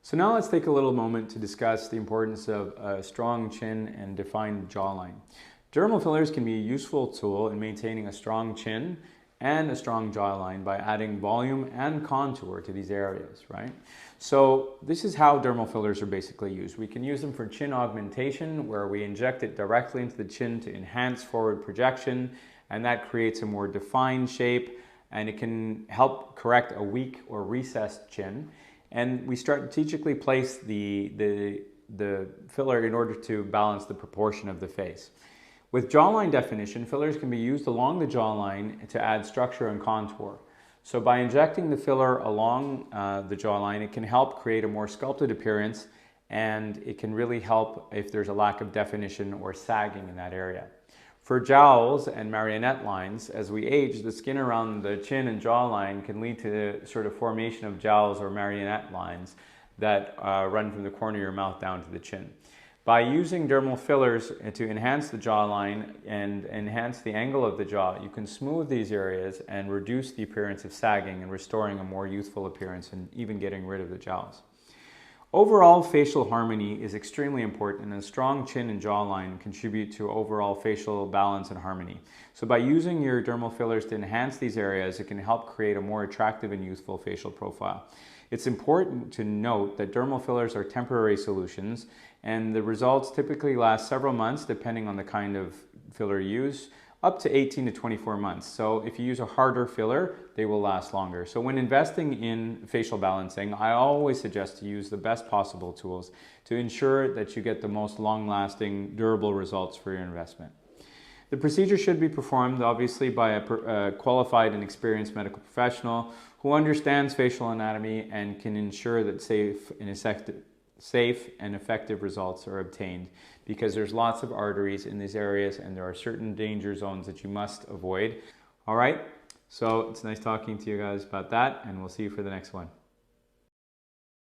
So now let's take a little moment to discuss the importance of a strong chin and defined jawline. Dermal fillers can be a useful tool in maintaining a strong chin and a strong jawline by adding volume and contour to these areas, right? So this is how dermal fillers are basically used. We can use them for chin augmentation, where we inject it directly into the chin to enhance forward projection, and that creates a more defined shape, and it can help correct a weak or recessed chin. And we strategically place the filler in order to balance the proportion of the face. With jawline definition, fillers can be used along the jawline to add structure and contour. So by injecting the filler along the jawline, it can help create a more sculpted appearance, and it can really help if there's a lack of definition or sagging in that area. For jowls and marionette lines, as we age, the skin around the chin and jawline can lead to the sort of formation of jowls or marionette lines that run from the corner of your mouth down to the chin. By using dermal fillers to enhance the jawline and enhance the angle of the jaw, you can smooth these areas and reduce the appearance of sagging and restoring a more youthful appearance and even getting rid of the jowls. Overall facial harmony is extremely important, and a strong chin and jawline contribute to overall facial balance and harmony. So by using your dermal fillers to enhance these areas, it can help create a more attractive and youthful facial profile. It's important to note that dermal fillers are temporary solutions, and the results typically last several months depending on the kind of filler you use, up to 18 to 24 months. So if you use a harder filler, they will last longer. So when investing in facial balancing, I always suggest to use the best possible tools to ensure that you get the most long-lasting, durable results for your investment. The procedure should be performed obviously by a qualified and experienced medical professional who understands facial anatomy and can ensure that safe and effective results are obtained, because there's lots of arteries in these areas and there are certain danger zones that you must avoid. All right, so it's nice talking to you guys about that, and we'll see you for the next one.